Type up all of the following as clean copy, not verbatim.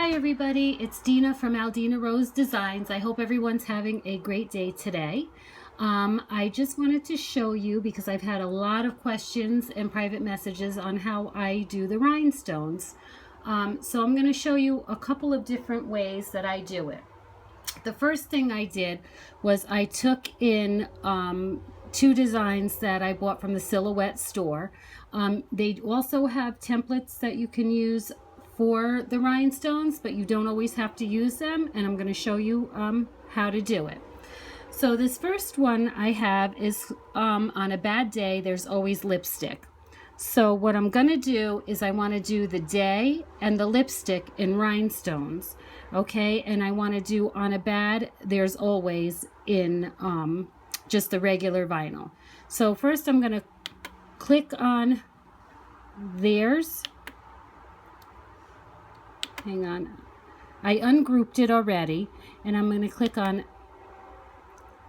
Hi everybody, it's Dina from Aldina Rose Designs. I hope everyone's having a great day today. I just wanted to show you, because I've had a lot of questions and private messages on how I do the rhinestones. So I'm going to show you a couple of different ways that I do it. The first thing I did was I took in two designs that I bought from the Silhouette store. They also have templates that you can use for the rhinestones, but you don't always have to use them, and I'm going to show you how to do it. So this first one I have is on a bad day, there's always lipstick. So what I'm going to do is I want to do the day and the lipstick in rhinestones, okay? And I want to do on a bad, there's always in just the regular vinyl. So first I'm going to click on theirs. Hang on, I ungrouped it already, and I'm going to click on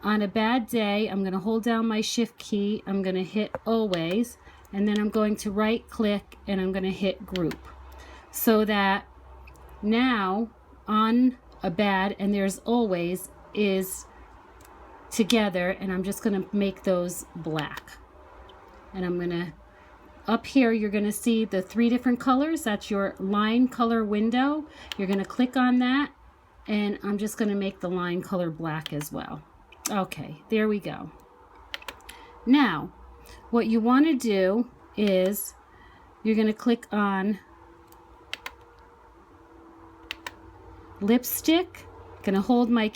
a bad day. I'm going to hold down my shift key, I'm going to hit always, and then I'm going to right click and I'm going to hit group, so that now on a bad and there's always is together, and I'm just going to make those black. And I'm going to, up here you're going to see the three different colors. That's your line color window. You're going to click on that, and I'm just going to make the line color black as well. Okay, there we go. Now what you want to do is you're going to click on lipstick. Going to hold my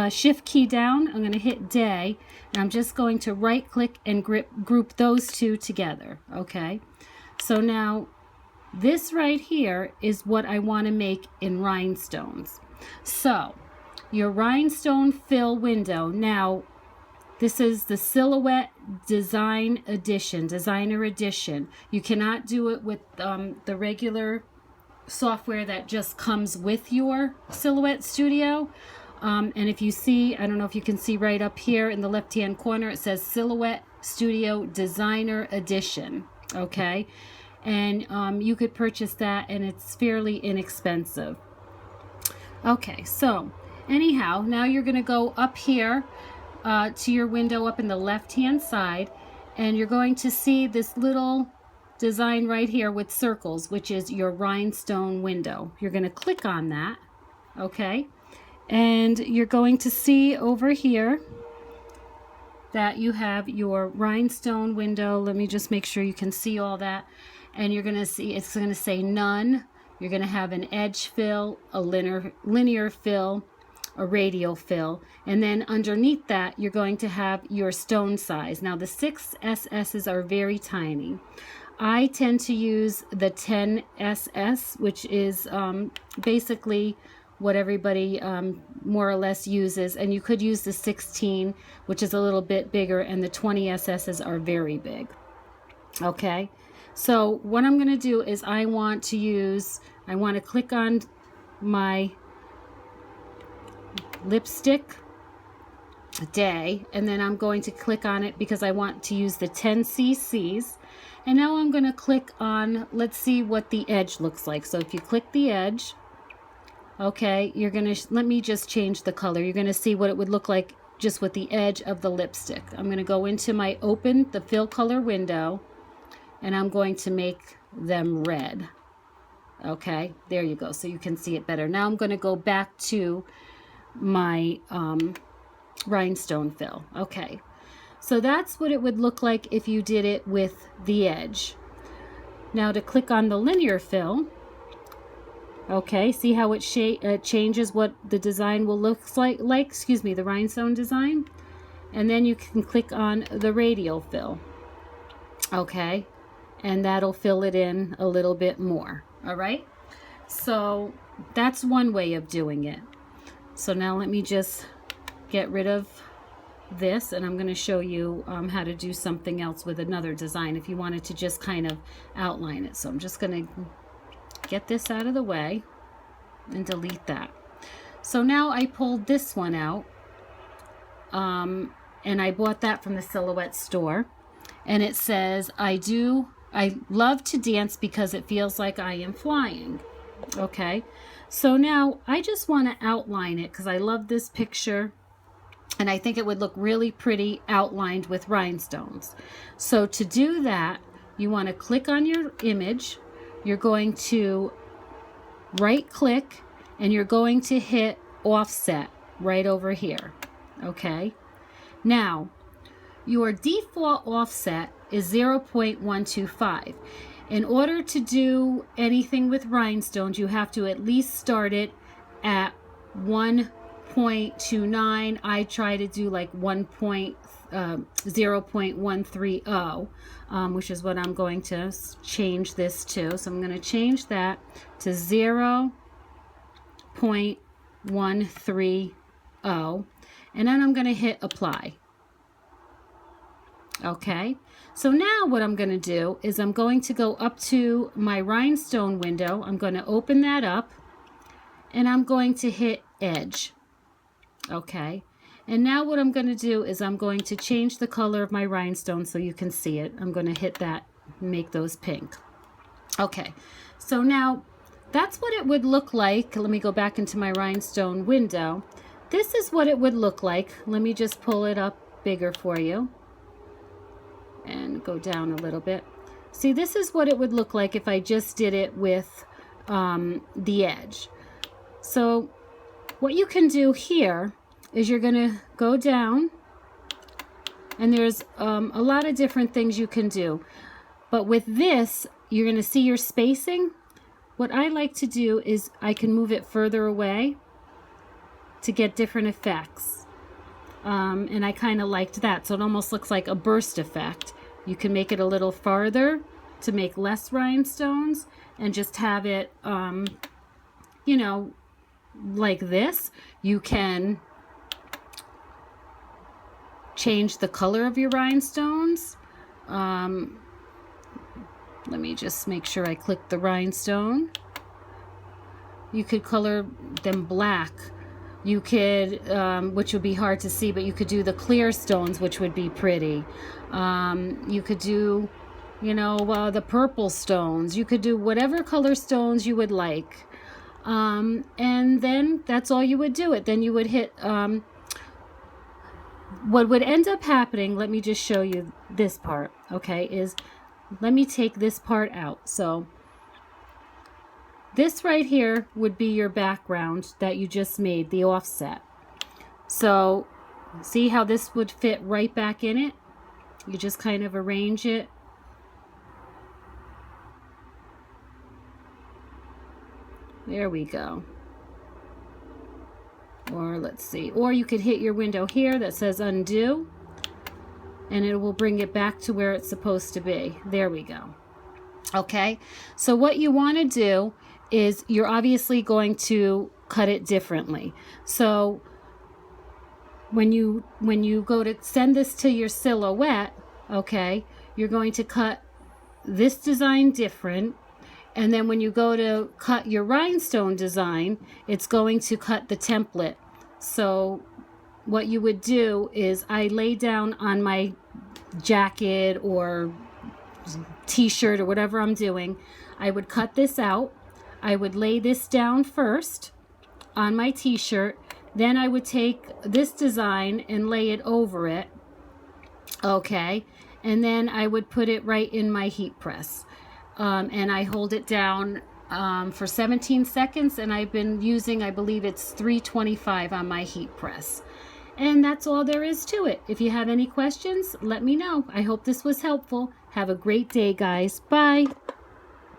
shift key down. I'm going to hit day, and I'm just going to right click and group those two together. Okay, so now this right here is what I want to make in rhinestones. So your rhinestone fill window, now this is the Silhouette Designer Edition. You cannot do it with the regular software that just comes with your Silhouette Studio. And if you see, I don't know if you can see right up here in the left hand corner, it says Silhouette Studio Designer Edition. Okay, and you could purchase that, and it's fairly inexpensive. Okay, so anyhow, now you're going to go up here to your window up in the left hand side, and you're going to see this little design right here with circles, which is your rhinestone window. You're going to click on that. Okay, and you're going to see over here that you have your rhinestone window. Let me just make sure you can see all that. And you're going to see, it's going to say none. You're going to have an edge fill, a linear fill, a radial fill, and then underneath that you're going to have your stone size. Now the 6 SS's are very tiny. I tend to use the 10 SS, which is basically what everybody more or less uses, and you could use the 16, which is a little bit bigger, and the 20 SS's are very big. Okay, so what I'm going to do is I want to click on my lipstick day, and then I'm going to click on it because I want to use the 10 cc's. And now I'm going to click on, let's see what the edge looks like. So if you click the edge, okay, you're going to, let me just change the color. You're going to see what it would look like just with the edge of the lipstick. I'm going to go into my the fill color window, and I'm going to make them red. Okay, there you go. So you can see it better. Now I'm going to go back to my rhinestone fill. Okay, so that's what it would look like if you did it with the edge. Now to click on the linear fill, okay, see how it changes what the design will look like, excuse me, the rhinestone design. And then you can click on the radial fill, okay, and that'll fill it in a little bit more. All right, so that's one way of doing it. So now let me just get rid of this, and I'm going to show you how to do something else with another design if you wanted to just kind of outline it. So I'm just going to get this out of the way and delete that. So now I pulled this one out, and I bought that from the Silhouette store, and it says I love to dance because it feels like I am flying. Okay, so now I just want to outline it because I love this picture and I think it would look really pretty outlined with rhinestones. So to do that, you want to click on your image. You're going to right click and you're going to hit offset right over here. Okay, now your default offset is 0.125. In order to do anything with rhinestones, you have to at least start it at 1.29. I try to do like 0.130, which is what I'm going to change this to. So I'm going to change that to 0.130, and then I'm going to hit apply. Okay, so now what I'm going to do is I'm going to go up to my rhinestone window. I'm going to open that up and I'm going to hit edge. Okay, and now what I'm going to do is I'm going to change the color of my rhinestone so you can see it. I'm going to hit that, make those pink. Okay, so now that's what it would look like. Let me go back into my rhinestone window. This is what it would look like. Let me just pull it up bigger for you and go down a little bit. See, this is what it would look like if I just did it with the edge. So what you can do here is you're going to go down, and there's a lot of different things you can do. But with this, you're going to see your spacing. What I like to do is I can move it further away to get different effects. And I kind of liked that. So it almost looks like a burst effect. You can make it a little farther to make less rhinestones and just have it, you know, like this. You can change the color of your rhinestones. Let me just make sure I click the rhinestone. You could color them black. You could, which would be hard to see, but you could do the clear stones, which would be pretty. You could do, you know, the purple stones. You could do whatever color stones you would like. And then that's all you would do it. Then you would hit, what would end up happening, let me just show you this part, okay, is let me take this part out. So this right here would be your background that you just made, the offset. So see how this would fit right back in it? You just kind of arrange it. There we go. Or let's see, or you could hit your window here that says undo, and it will bring it back to where it's supposed to be. There we go. Okay, so what you want to do is you're obviously going to cut it differently. So when you go to send this to your silhouette, okay, you're going to cut this design different. And then when you go to cut your rhinestone design, it's going to cut the template. So what you would do is I lay down on my jacket or t-shirt or whatever I'm doing, I would cut this out. I would lay this down first on my t-shirt. Then I would take this design and lay it over it. Okay. And then I would put it right in my heat press. And I hold it down for 17 seconds, and I've been using, I believe it's 325 on my heat press. And that's all there is to it. If you have any questions, let me know. I hope this was helpful. Have a great day, guys. Bye.